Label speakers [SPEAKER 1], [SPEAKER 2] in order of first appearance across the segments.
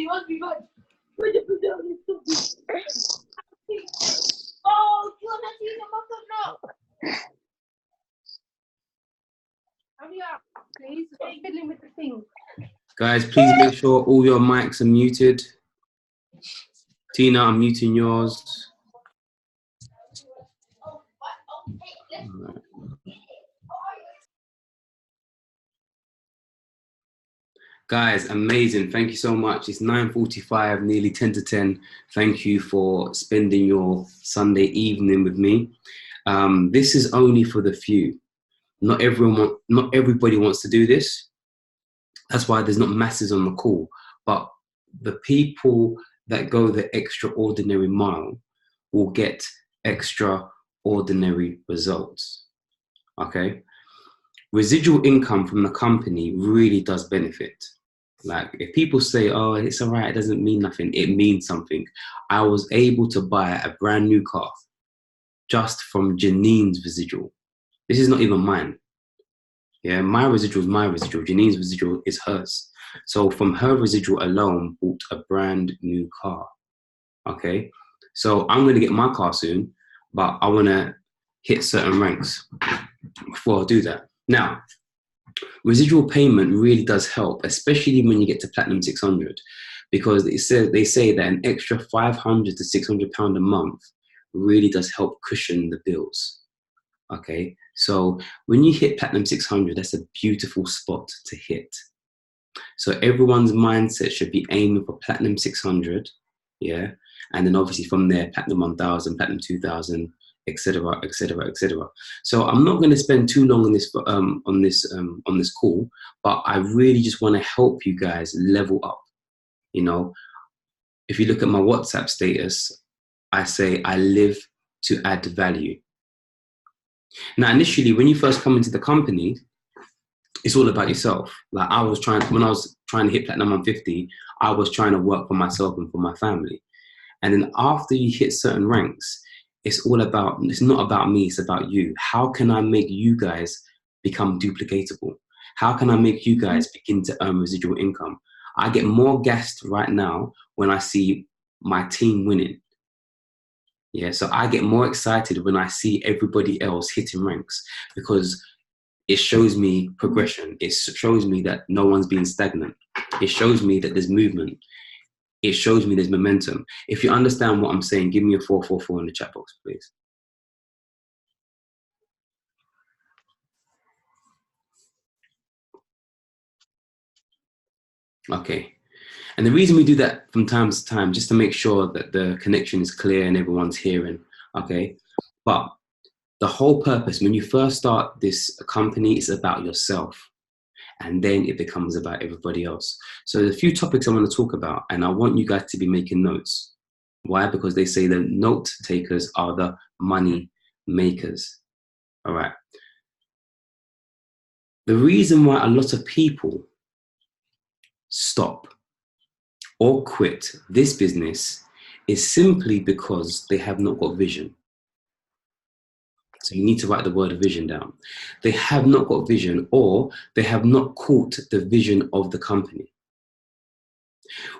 [SPEAKER 1] must be bad. Where the put down this stuff? Oh, do you want to see the muscle now? Hurry up, please. Stop fiddling with the thing.
[SPEAKER 2] Guys, please make sure all your mics are muted. Tina, I'm muting yours. Right. Guys, amazing. Thank you so much. It's 9:45, nearly 10 to 10. Thank you for spending your Sunday evening with me. This is only for the few. Not everybody wants to do this. That's why there's not masses on the call. But the people that go the extraordinary mile will get extraordinary results. Okay? Residual income from the company really does benefit. Like, if people say, oh, it's all right, it doesn't mean nothing, it means something. I was able to buy a brand new car just from Janine's residual. This is not even mine. Yeah, my residual is my residual. Janine's residual is hers. So from her residual alone, bought a brand new car. Okay, so I'm going to get my car soon, but I want to hit certain ranks before I do that. Now, residual payment really does help, especially when you get to Platinum 600, because they say that an extra £500 to £600 a month really does help cushion the bills. Okay, so when you hit Platinum 600, that's a beautiful spot to hit. So everyone's mindset should be aiming for Platinum 600, yeah, and then obviously from there, Platinum 1000, Platinum 2000, etc., etc., etc. So I'm not going to spend too long on this call, but I really just want to help you guys level up. You know, if you look at my WhatsApp status, I say I live to add value. Now, initially, when you first come into the company, it's all about yourself. Like, when I was trying to hit Platinum 150, I was trying to work for myself and for my family. And then after you hit certain ranks, it's not about me, it's about you. How can I make you guys become duplicatable? How can I make you guys begin to earn residual income? I get more gassed right now when I see my team winning. Yeah, so I get more excited when I see everybody else hitting ranks, because it shows me progression. It shows me that no one's being stagnant. It shows me that there's movement. It shows me there's momentum. If you understand what I'm saying, give me a 444 in the chat box, please. Okay. And the reason we do that from time to time, just to make sure that the connection is clear and everyone's hearing, okay? But the whole purpose, when you first start this company, is about yourself. And then it becomes about everybody else. So there's a few topics I want to talk about, and I want you guys to be making notes. Why? Because they say the note takers are the money makers. All right. The reason why a lot of people stop or quit this business is simply because they have not got vision. So you need to write the word vision down. They have not got vision, or they have not caught the vision of the company.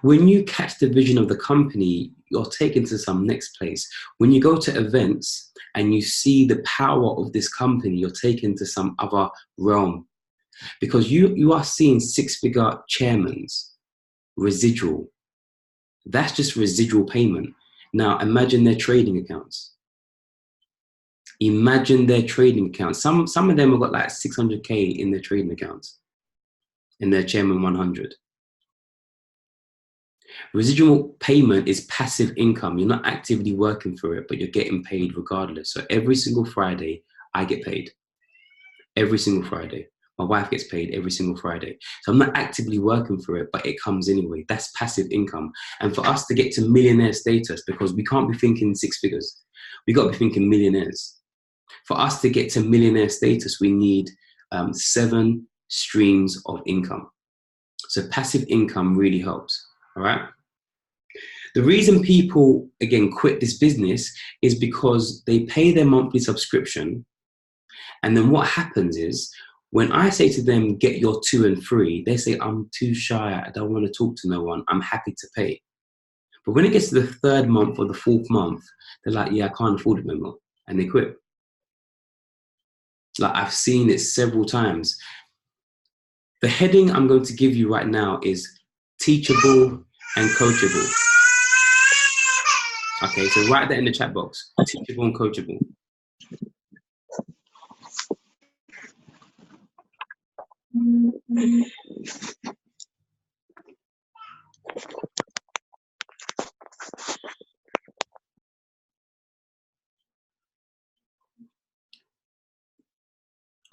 [SPEAKER 2] When you catch the vision of the company, you're taken to some next place. When you go to events and you see the power of this company, you're taken to some other realm, because you are seeing six-figure chairmans, residual. That's just residual payment. Now imagine their trading accounts. Imagine their trading accounts. Some of them have got like 600K in their trading accounts, in their Chairman 100. Residual payment is passive income. You're not actively working for it, but you're getting paid regardless. So every single Friday, I get paid. Every single Friday. My wife gets paid every single Friday. So I'm not actively working for it, but it comes anyway. That's passive income. And for us to get to millionaire status, because we can't be thinking six figures, we got to be thinking millionaires. For us to get to millionaire status, we need 7 streams of income. So passive income really helps, all right? The reason people, again, quit this business is because they pay their monthly subscription, and then what happens is, When I say to them, get your 2 and 3, they say, I'm too shy. I don't want to talk to no one. I'm happy to pay. But when it gets to the 3rd month or the 4th month, they're like, yeah, I can't afford it no more. And they quit. Like, I've seen it several times. The heading I'm going to give you right now is teachable and coachable. Okay, so write that in the chat box. Teachable and coachable.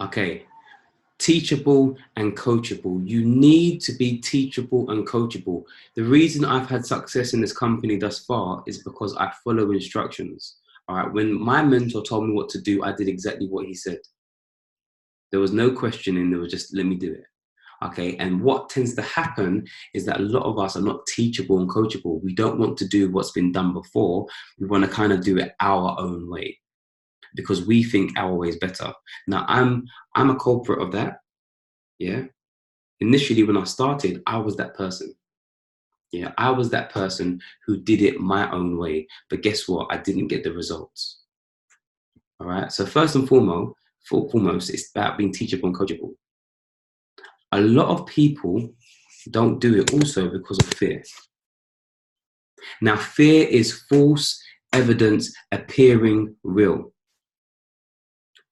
[SPEAKER 2] Okay, teachable and coachable. You need to be teachable and coachable. The reason I've had success in this company thus far is because I follow instructions. All right, when my mentor told me what to do, I did exactly what he said. There was no questioning, there was just, let me do it. Okay, and what tends to happen is that a lot of us are not teachable and coachable. We don't want to do what's been done before. We want to kind of do it our own way because we think our way is better. Now, I'm a culprit of that. Yeah. Initially, when I started, I was that person. Yeah, I was that person who did it my own way. But guess what? I didn't get the results. All right. So first and foremost, it's about being teachable and coachable. A lot of people don't do it also because of fear. Now, fear is false evidence appearing real.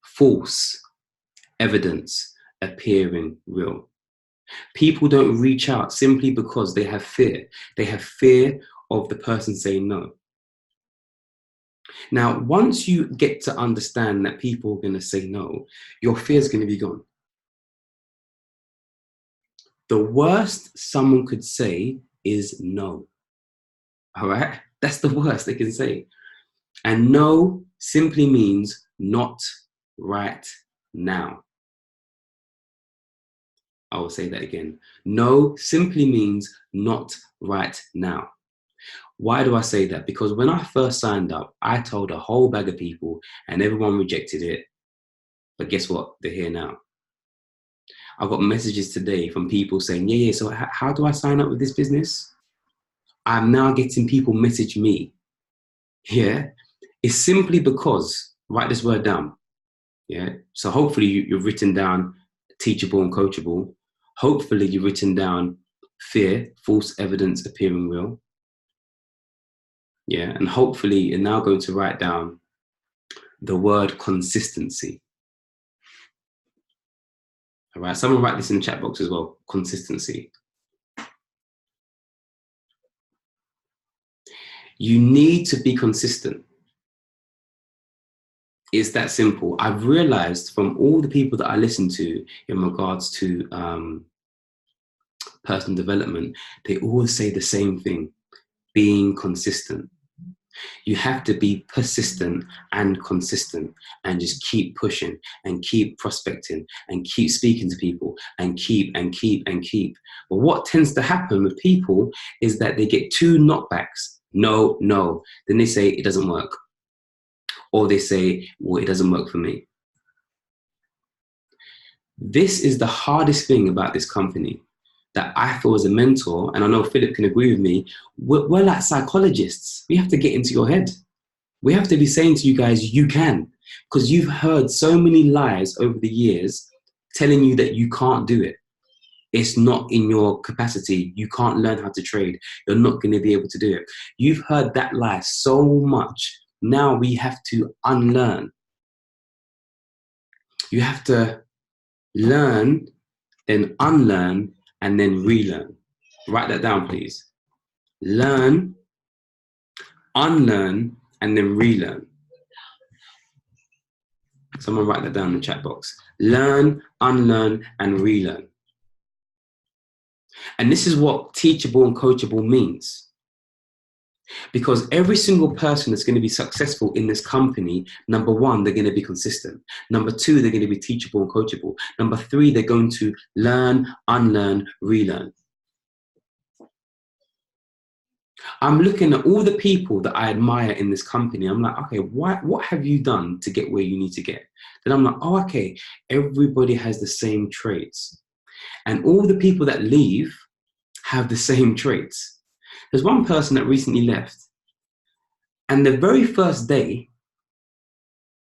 [SPEAKER 2] False evidence appearing real. People don't reach out simply because they have fear. They have fear of the person saying no. Now, once you get to understand that people are going to say no, your fear is going to be gone. The worst someone could say is no. All right? That's the worst they can say. And no simply means not right now. I will say that again. No simply means not right now. Why do I say that? Because when I first signed up, I told a whole bag of people and everyone rejected it. But guess what? They're here now. I got messages today from people saying, yeah, so how do I sign up with this business? I'm now getting people message me. Yeah. It's simply because, write this word down. Yeah. So hopefully you've written down teachable and coachable. Hopefully you've written down fear, false evidence appearing real. Yeah. And hopefully you're now going to write down the word consistency. All right. Someone write this in the chat box as well. Consistency. You need to be consistent. It's that simple. I've realized from all the people that I listen to in regards to personal development, they always say the same thing, being consistent. You have to be persistent and consistent and just keep pushing and keep prospecting and keep speaking to people and keep. But what tends to happen with people is that they get 2 knockbacks. No. Then they say it doesn't work. Or they say, well, it doesn't work for me. This is the hardest thing about this company that I feel as a mentor, and I know Philip can agree with me, we're like psychologists. We have to get into your head. We have to be saying to you guys, you can, because you've heard so many lies over the years telling you that you can't do it. It's not in your capacity. You can't learn how to trade. You're not going to be able to do it. You've heard that lie so much. Now we have to unlearn. You have to learn, then unlearn, and then relearn. Write that down, please. Learn, unlearn, and then relearn. Someone write that down in the chat box. Learn, unlearn, and relearn. And this is what teachable and coachable means. Because every single person that's going to be successful in this company, number 1, they're going to be consistent. Number 2, they're going to be teachable and coachable. Number 3, they're going to learn, unlearn, relearn. I'm looking at all the people that I admire in this company. I'm like, okay, what have you done to get where you need to get? Then I'm like, oh, okay, everybody has the same traits. And all the people that leave have the same traits. There's one person that recently left. And the very first day,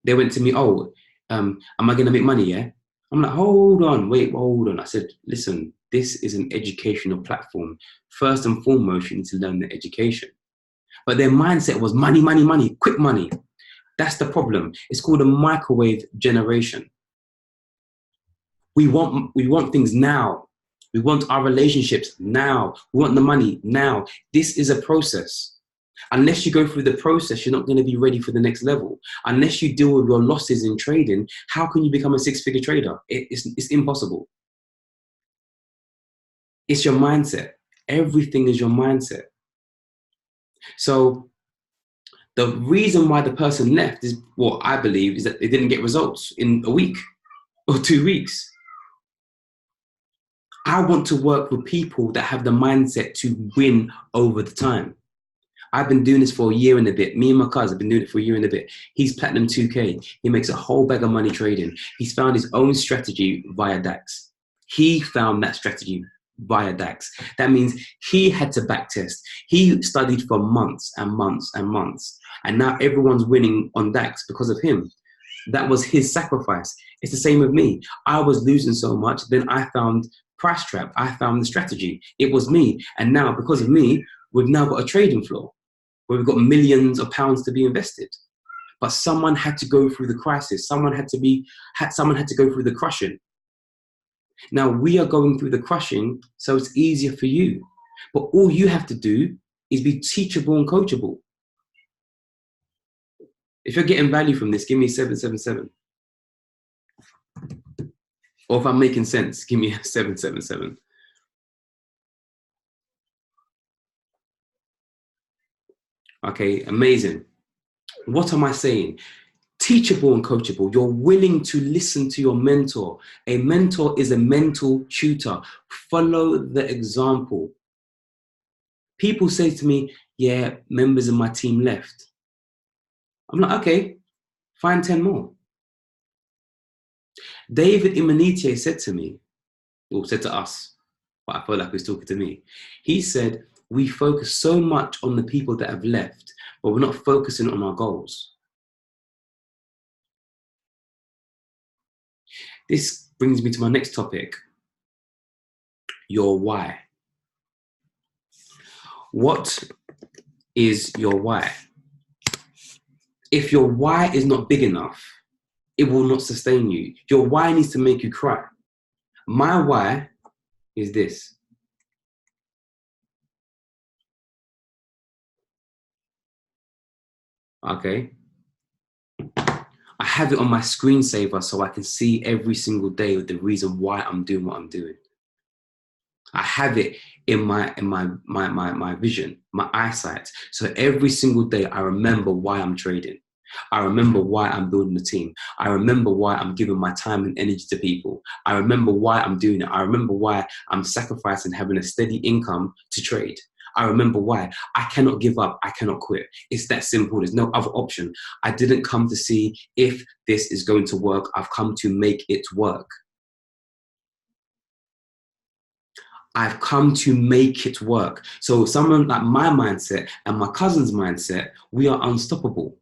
[SPEAKER 2] they went to me, oh, am I going to make money, yeah? I'm like, hold on. I said, listen, this is an educational platform. First and foremost, you need to learn the education. But their mindset was money, money, money, quick money. That's the problem. It's called a microwave generation. We want things now. We want our relationships now. We want the money now. This is a process. Unless you go through the process, you're not going to be ready for the next level. Unless you deal with your losses in trading, how can you become a six-figure trader? It's impossible. It's your mindset. Everything is your mindset. So the reason why the person left is what I believe is that they didn't get results in a week or 2 weeks. I want to work with people that have the mindset to win over the time. I've been doing this for a year and a bit. Me and my cousin have been doing it for a year and a bit. He's platinum 2K. He makes a whole bag of money trading. He's found his own strategy via DAX. He found that strategy via DAX. That means he had to backtest. He studied for months and months and months. And now everyone's winning on DAX because of him. That was his sacrifice. It's the same with me. I was losing so much. Then I found Price Trap. I found the strategy. It was me. And now because of me, we've now got a trading floor where we've got millions of pounds to be invested. But someone had to go through the crisis. Someone had to go through the crushing. Now we are going through the crushing, so it's easier for you. But all you have to do is be teachable and coachable. If you're getting value from this, give me 777. Or if I'm making sense, give me a 777. Okay, amazing. What am I saying? Teachable and coachable. You're willing to listen to your mentor. A mentor is a mental tutor. Follow the example. People say to me, yeah, members of my team left. I'm like, okay, find 10 more. David Imanitie said to me, or said to us, but I feel like he's talking to me. He said, we focus so much on the people that have left, but we're not focusing on our goals. This brings me to my next topic, your why. What is your why? If your why is not big enough, it will not sustain you. Your why needs to make you cry. My why is this. Okay. I have it on my screensaver so I can see every single day the reason why I'm doing what I'm doing. I have it in my vision, my eyesight. So every single day I remember why I'm trading. I remember why I'm building a team. I remember why I'm giving my time and energy to people. I remember why I'm doing it. I remember why I'm sacrificing having a steady income to trade. I remember why. I cannot give up. I cannot quit. It's that simple. There's no other option. I didn't come to see if this is going to work. I've come to make it work. I've come to make it work. So someone like my mindset and my cousin's mindset, we are unstoppable.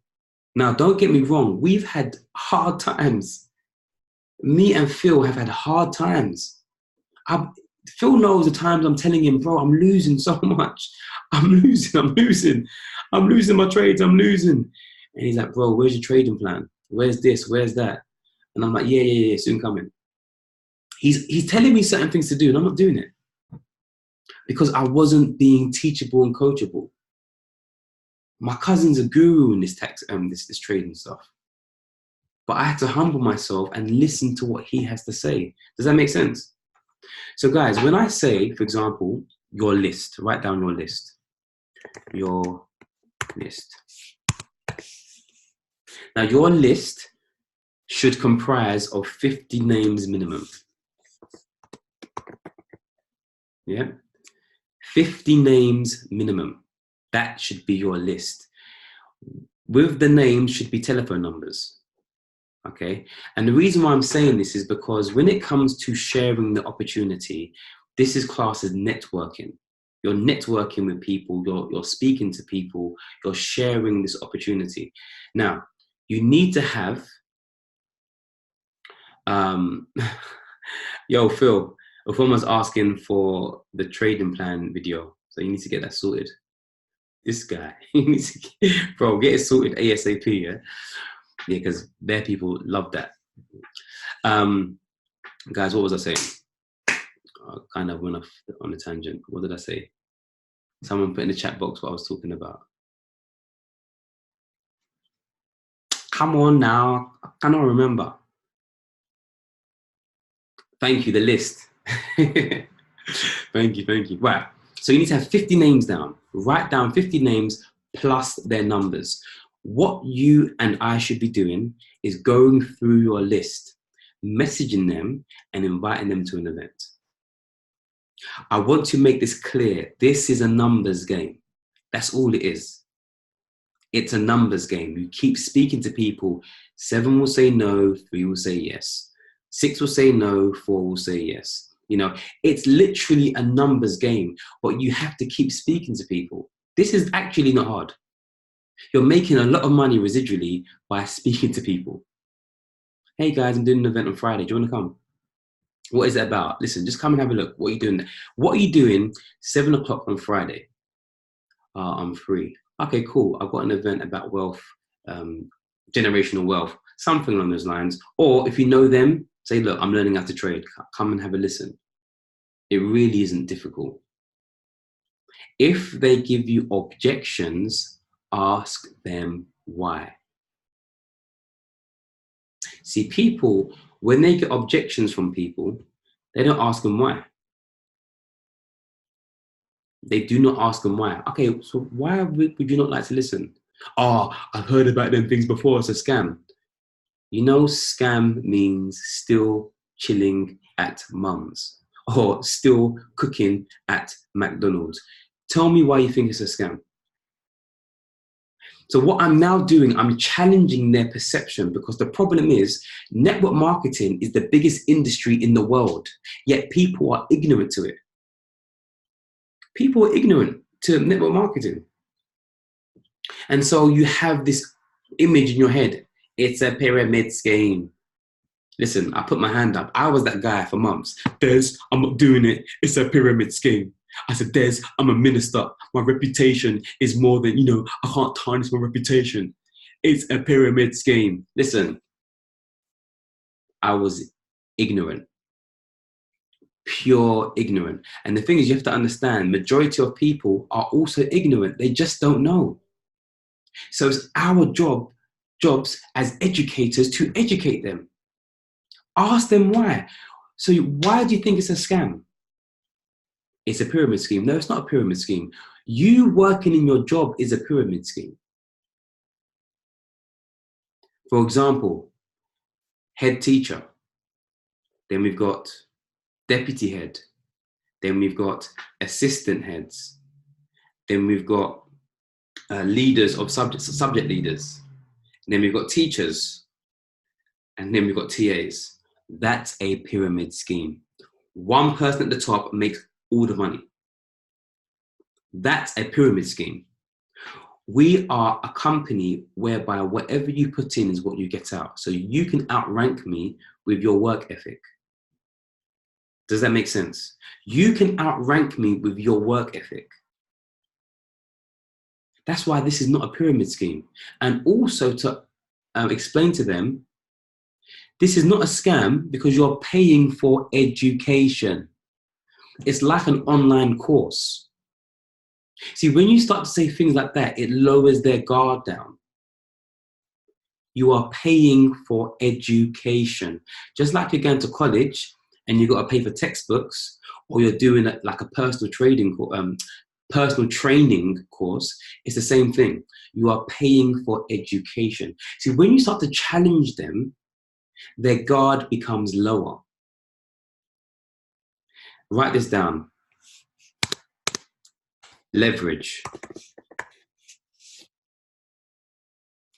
[SPEAKER 2] Now, don't get me wrong. We've had hard times. Me and Phil have had hard times. Phil knows the times I'm telling him, bro, I'm losing so much. I'm losing my trades, I'm losing. And he's like, bro, where's your trading plan? Where's this? Where's that? And I'm like, yeah, soon coming. He's telling me certain things to do and I'm not doing it. Because I wasn't being teachable and coachable. My cousin's a guru in this this trading stuff. But I had to humble myself and listen to what he has to say. Does that make sense? So guys, when I say, for example, your list, write down your list. Your list. Now your list should comprise of 50 names minimum. Yeah? 50 names minimum. That should be your list. With the names should be telephone numbers. Okay. And the reason why I'm saying this is because when it comes to sharing the opportunity, this is classed as networking. You're networking with people, you're speaking to people, you're sharing this opportunity. Now, you need to have, yo, Phil, if someone's asking for the trading plan video, so you need to get that sorted. This guy, you need to bro, get it sorted ASAP, yeah? Yeah, because their people love that. Guys, what was I saying? I kind of went off on a tangent. What did I say? Someone put in the chat box what I was talking about. Come on now, I cannot remember. Thank you, the list. Thank you. Right, so you need to have 50 names down. Write down 50 names plus their numbers. What you and I should be doing is going through your list, messaging them and inviting them to an event. I want to make this clear. This is a numbers game. That's all it is. It's a numbers game. You keep speaking to people. 7 will say no, 3 will say yes. 6 will say no, 4 will say yes. You know, it's literally a numbers game, but you have to keep speaking to people. This is actually not hard. You're making a lot of money residually by speaking to people. Hey guys, I'm doing an event on Friday. Do you want to come? What is it about? Listen, just come and have a look. What are you doing? What are you doing 7 o'clock on Friday? I'm free. Okay, cool. I've got an event about wealth, generational wealth, something along those lines. Or if you know them, say, look, I'm learning how to trade. Come and have a listen. It really isn't difficult. If they give you objections, ask them why. See, people, when they get objections from people, they don't ask them why. They do not ask them why. Okay, so why would you not like to listen? Oh, I've heard about them things before. It's a scam. You know, scam means still chilling at mum's or still cooking at McDonald's. Tell me why you think it's a scam. So what I'm now doing, I'm challenging their perception, because the problem is network marketing is the biggest industry in the world, yet people are ignorant to it. People are ignorant to network marketing. And so you have this image in your head. It's a pyramid scheme. Listen, I put my hand up. I was that guy for months. Des, I'm not doing it. It's a pyramid scheme. I said, Des, I'm a minister. My reputation is more than, I can't tarnish my reputation. It's a pyramid scheme. Listen, I was ignorant. Pure ignorant. And the thing is, you have to understand, majority of people are also ignorant. They just don't know. So it's our jobs as educators to educate them. Ask them why. So why do you think it's a scam? It's a pyramid scheme. No, it's not a pyramid scheme. You working in your job is a pyramid scheme. For example, head teacher. Then we've got deputy head. Then we've got assistant heads. Then we've got leaders of subject leaders. And then we've got teachers. And then we've got TAs. That's a pyramid scheme. One person at the top makes all the money. That's a pyramid scheme. We are a company whereby whatever you put in is what you get out. So you can outrank me with your work ethic. Does that make sense? You can outrank me with your work ethic. That's why this is not a pyramid scheme. And also to explain to them, this is not a scam because you're paying for education. It's like an online course. See, when you start to say things like that, it lowers their guard down. You are paying for education. Just like you're going to college and you've got to pay for textbooks, or you're doing like a personal training course, it's the same thing. You are paying for education. See, when you start to challenge them, their guard becomes lower. Write this down. Leverage.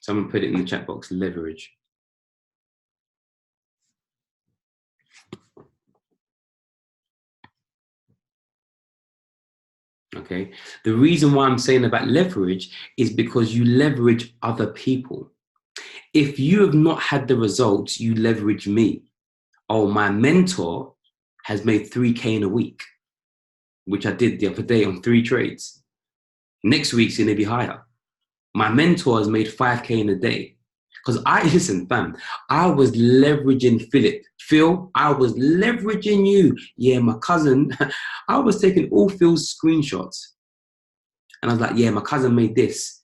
[SPEAKER 2] Someone put it in the chat box, leverage. Okay. The reason why I'm saying about leverage is because you leverage other people. If you have not had the results, you leverage me. Oh, my mentor has made 3K in a week, which I did the other day on 3 trades. Next week's going to be higher. My mentor has made 5K in a day. Because listen, fam, I was leveraging Philip. Phil, I was leveraging you. Yeah, my cousin, I was taking all Phil's screenshots. And I was like, yeah, my cousin made this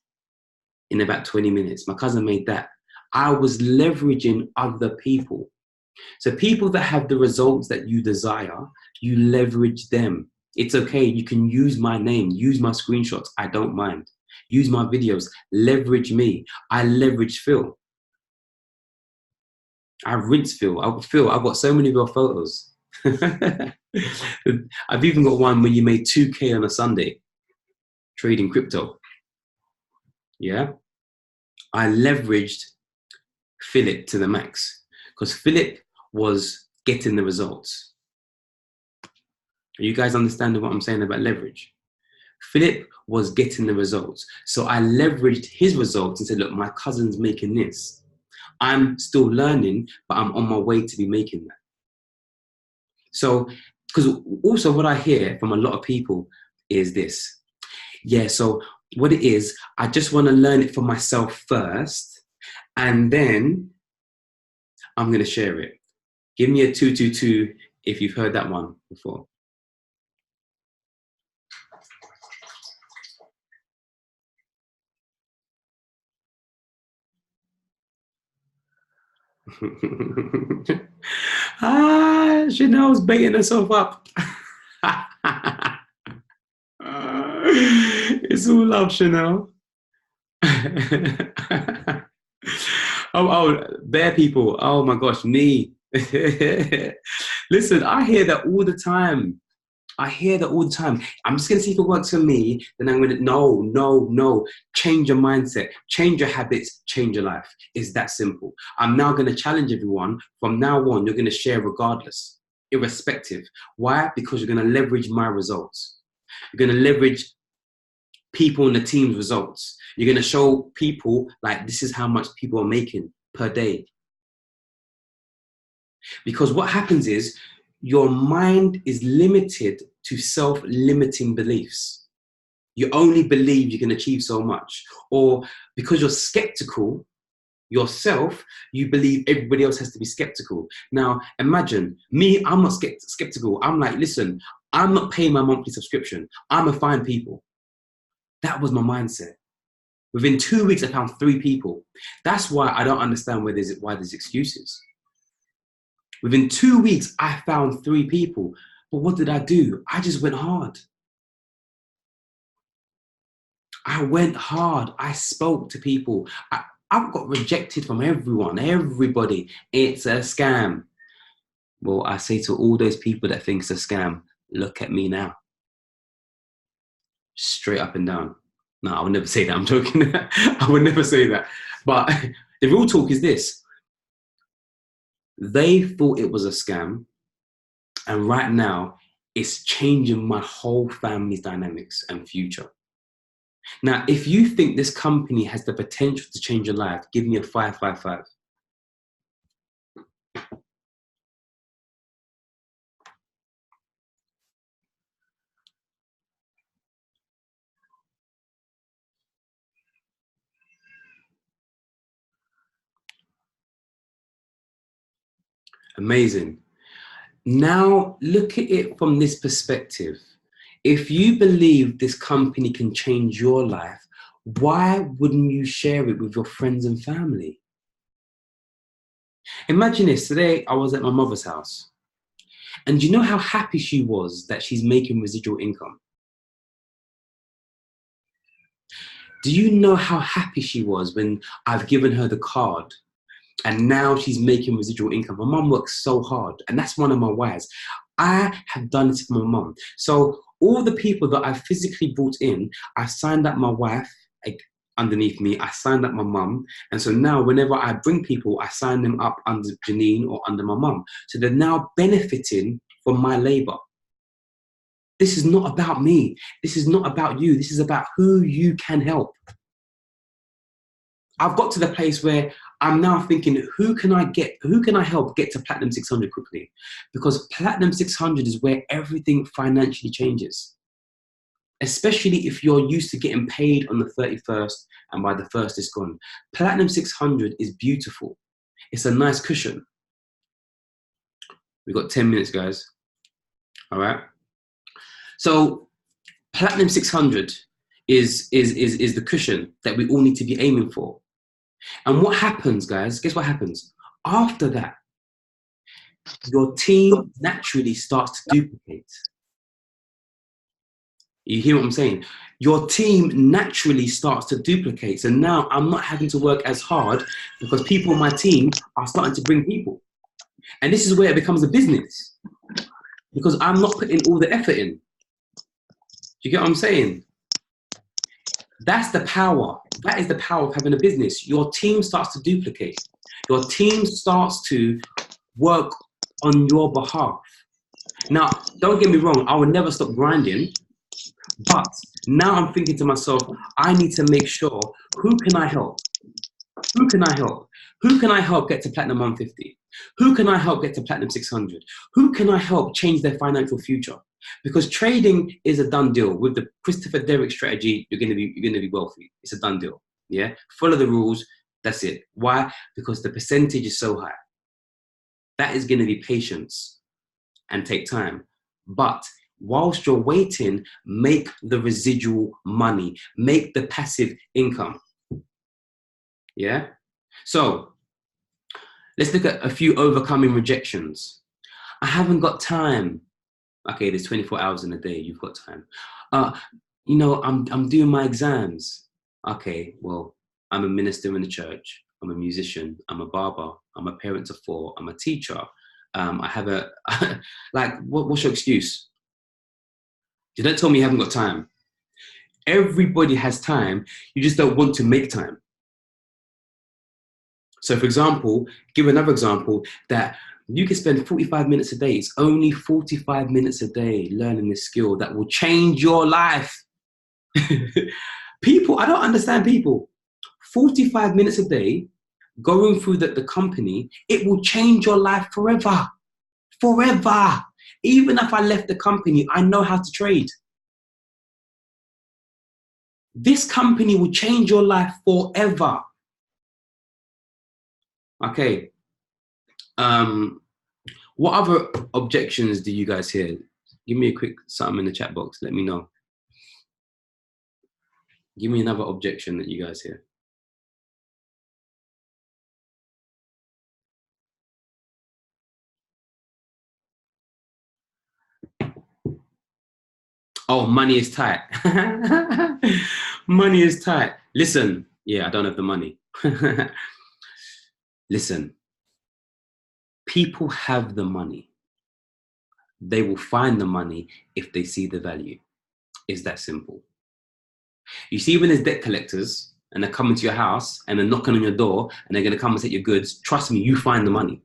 [SPEAKER 2] in about 20 minutes. My cousin made that. I was leveraging other people. So people that have the results that you desire, you leverage them. It's okay. You can use my name, use my screenshots. I don't mind. Use my videos. Leverage me. I leverage Phil. I rinse Phil. I've got so many of your photos. I've even got one where you made 2K on a Sunday trading crypto. Yeah. I leveraged Philip to the max because Philip was getting the results. Are you guys understanding what I'm saying about leverage? Philip was getting the results. So I leveraged his results and said, look, my cousin's making this. I'm still learning, but I'm on my way to be making that. So, because also what I hear from a lot of people is this. Yeah, so what it is, I just want to learn it for myself first, and then I'm going to share it. Give me a 222 if you've heard that one before. Chanel's baiting herself up. It's all love, Chanel. oh, bear people. Oh my gosh, me. Listen, I hear that all the time. I'm just going to see if it works for me. Then I'm going to, no. Change your mindset, change your habits, change your life. It's that simple. I'm now going to challenge everyone. From now on, you're going to share regardless, irrespective. Why? Because you're going to leverage my results. You're going to leverage people in the team's results. You're going to show people like this is how much people are making per day. Because what happens is your mind is limited to self-limiting beliefs. You only believe you can achieve so much. Or because you're skeptical yourself, you believe everybody else has to be skeptical. Now, imagine me, I'm not skeptical. I'm like, listen, I'm not paying my monthly subscription. I'm going to find people. That was my mindset. Within 2 weeks, I found 3 people. That's why I don't understand why there's excuses. Within 2 weeks, I found 3 people. But what did I do? I just went hard. I went hard. I spoke to people. I've got rejected from everybody. It's a scam. Well, I say to all those people that think it's a scam, look at me now. Straight up and down. No, I would never say that. I'm joking. I would never say that. But the real talk is this. They thought it was a scam. And right now, it's changing my whole family's dynamics and future. Now, if you think this company has the potential to change your life, give me a 555. Amazing. Now, look at it from this perspective. If you believe this company can change your life, why wouldn't you share it with your friends and family? Imagine this. Today, I was at my mother's house. And you know how happy she was that she's making residual income? Do you know how happy she was when I've given her the card and now she's making residual income? My mum works so hard, and that's one of my whys. I have done it for my mum. So all the people that I physically brought in, I signed up my wife underneath me. I signed up my mum. And so now whenever I bring people, I sign them up under Janine or under my mum. So they're now benefiting from my labor. This is not about me. This is not about you. This is about who you can help. I've got to the place where I'm now thinking, who can I help get to Platinum 600 quickly? Because Platinum 600 is where everything financially changes. Especially if you're used to getting paid on the 31st and by the 1st it's gone. Platinum 600 is beautiful. It's a nice cushion. We've got 10 minutes, guys. All right. So Platinum 600 is the cushion that we all need to be aiming for. And what happens, guys? Guess what happens? After that, your team naturally starts to duplicate. You hear what I'm saying? Your team naturally starts to duplicate. So now I'm not having to work as hard because people on my team are starting to bring people. And this is where it becomes a business because I'm not putting all the effort in. Do you get what I'm saying? That's the power. That is the power of having a business. Your team starts to duplicate. Your team starts to work on your behalf. Now, don't get me wrong. I will never stop grinding. But now I'm thinking to myself, I need to make sure, who can I help? Who can I help? Who can I help get to Platinum 150? Who can I help get to Platinum 600? Who can I help change their financial future? Because trading is a done deal. With the Christopher Derrick strategy, you're gonna be wealthy. It's a done deal. Yeah, follow the rules. That's it. Why? Because the percentage is so high. That is gonna be patience and take time. But whilst you're waiting, make the residual money, make the passive income. Yeah. So let's look at a few overcoming rejections. I haven't got time. Okay, there's 24 hours in a day. You've got time. You know, I'm doing my exams. Okay, well, I'm a minister in the church. I'm a musician. I'm a barber. I'm a parent of 4. I'm a teacher. I have a like. What's your excuse? You don't tell me you haven't got time. Everybody has time. You just don't want to make time. So, for example, give another example that you can spend 45 minutes a day. It's only 45 minutes a day learning this skill that will change your life. People, I don't understand people. 45 minutes a day going through the company, it will change your life forever. Forever. Even if I left the company, I know how to trade. This company will change your life forever. Okay. What other objections do you guys hear? Give me a quick something in the chat box. Let me know. Give me another objection that you guys hear. Oh, money is tight. Money is tight. Listen, yeah, I don't have the money. Listen, people have the money. They will find the money if they see the value. It's that simple. You see, when there's debt collectors and they're coming to your house and they're knocking on your door and they're going to come and take your goods, trust me, you find the money.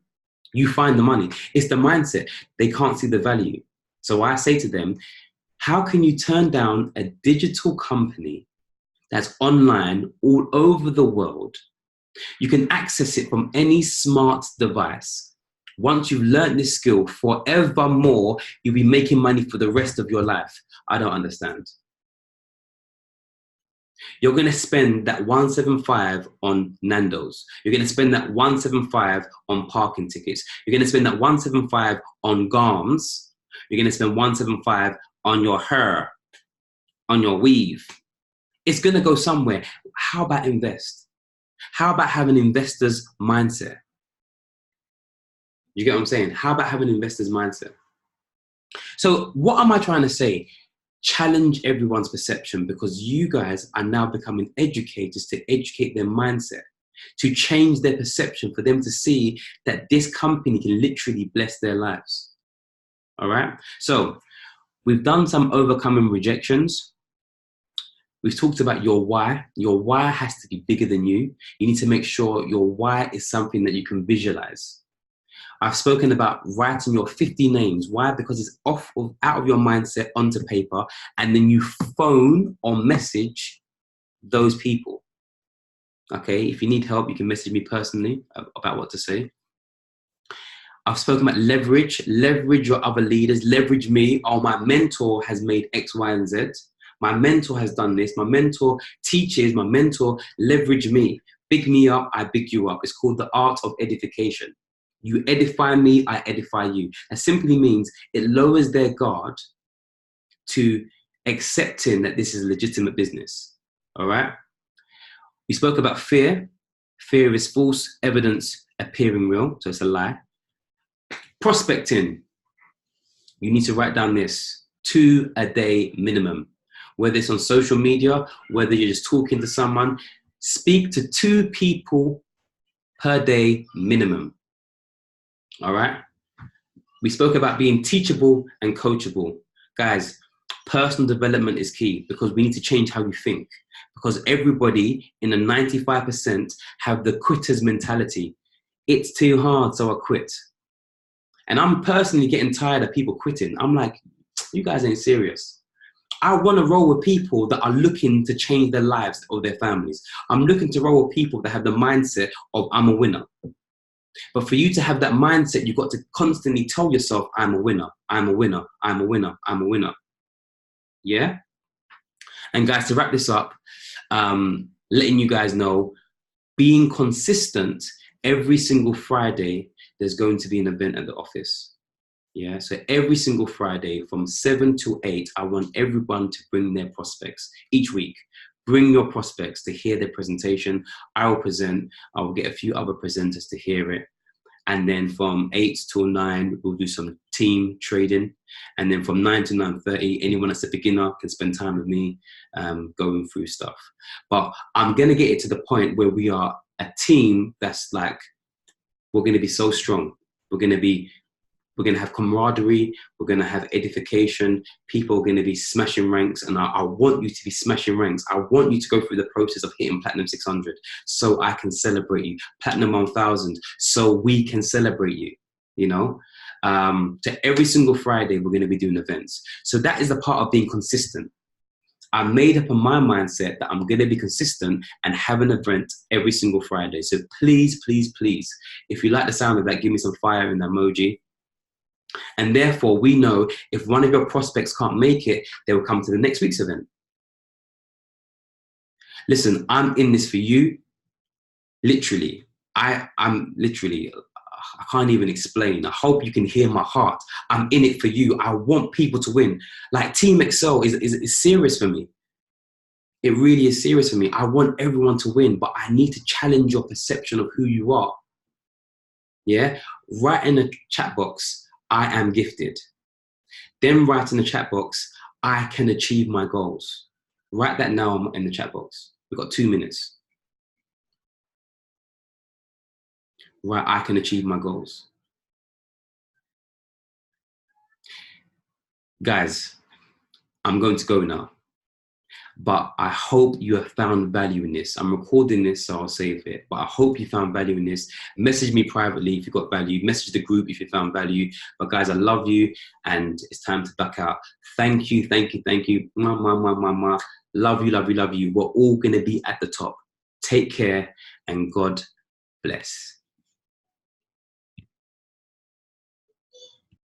[SPEAKER 2] You find the money. It's the mindset. They can't see the value. So I say to them, how can you turn down a digital company that's online all over the world? You can access it from any smart device. Once you've learned this skill, forevermore, you'll be making money for the rest of your life. I don't understand. You're going to spend that 175 on Nando's. You're going to spend that 175 on parking tickets. You're going to spend that 175 on garms. You're going to spend 175 on your hair, on your weave. It's going to go somewhere. How about invest? How about having an investor's mindset? You get what I'm saying? How about having an investor's mindset? So what am I trying to say? Challenge everyone's perception, because you guys are now becoming educators to educate their mindset, to change their perception, for them to see that this company can literally bless their lives. All right. So we've done some overcoming rejections. We've talked about your why. Your why has to be bigger than you. You need to make sure your why is something that you can visualize. I've spoken about writing your 50 names. Why? Because it's out of your mindset onto paper, and then you phone or message those people. Okay, if you need help, you can message me personally about what to say. I've spoken about leverage your other leaders, leverage me. Oh, my mentor has made X, Y, and Z. My mentor has done this. My mentor teaches, my mentor leverage me. Big me up, I big you up. It's called the art of edification. You edify me, I edify you. That simply means it lowers their guard to accepting that this is a legitimate business. All right? We spoke about fear. Fear is false evidence appearing real, so it's a lie. Prospecting. You need to write down this 2 a day minimum. Whether it's on social media, whether you're just talking to someone, speak to 2 people per day minimum. All right. We spoke about being teachable and coachable. Guys, personal development is key because we need to change how we think. Because everybody in the 95% have the quitter's mentality. It's too hard, so I quit. And I'm personally getting tired of people quitting. I'm like, you guys ain't serious. I want to roll with people that are looking to change their lives or their families. I'm looking to roll with people that have the mindset of I'm a winner. But for you to have that mindset, you've got to constantly tell yourself, I'm a winner, I'm a winner, I'm a winner, I'm a winner. Yeah? And guys, to wrap this up, letting you guys know, being consistent every single Friday, there's going to be an event at the office. Yeah, so every single Friday from 7 to 8, I want everyone to bring their prospects each week. Bring your prospects to hear their presentation. I will present. I will get a few other presenters to hear it. And then from 8 till 9, we'll do some team trading. And then from 9 to 9:30, anyone that's a beginner can spend time with me going through stuff. But I'm going to get it to the point where we are a team that's like, we're going to be so strong. We're going to have camaraderie. We're going to have edification. People are going to be smashing ranks. And I want you to be smashing ranks. I want you to go through the process of hitting Platinum 600 so I can celebrate you. Platinum 1000 so we can celebrate you, you know. So every single Friday, we're going to be doing events. So that is the part of being consistent. I made up in my mindset that I'm going to be consistent and have an event every single Friday. So please, please, please, if you like the sound of that, give me some fire in the emoji. And therefore, we know if one of your prospects can't make it, they will come to the next week's event. Listen, I'm in this for you. Literally, I'm literally, I can't even explain. I hope you can hear my heart. I'm in it for you. I want people to win. Like Team Excel is serious for me. It really is serious for me. I want everyone to win, but I need to challenge your perception of who you are. Yeah? Write in the chat box, I am gifted. Then write in the chat box, I can achieve my goals. Write that now in the chat box. We've got 2 minutes. Right, I can achieve my goals. Guys, I'm going to go now. But I hope you have found value in this. I'm recording this, so I'll save it. But I hope you found value in this. Message me privately if you got value. Message the group if you found value. But guys, I love you, and it's time to duck out. Thank you, thank you, thank you. Love you, love you, love you. We're all going to be at the top. Take care, and God bless.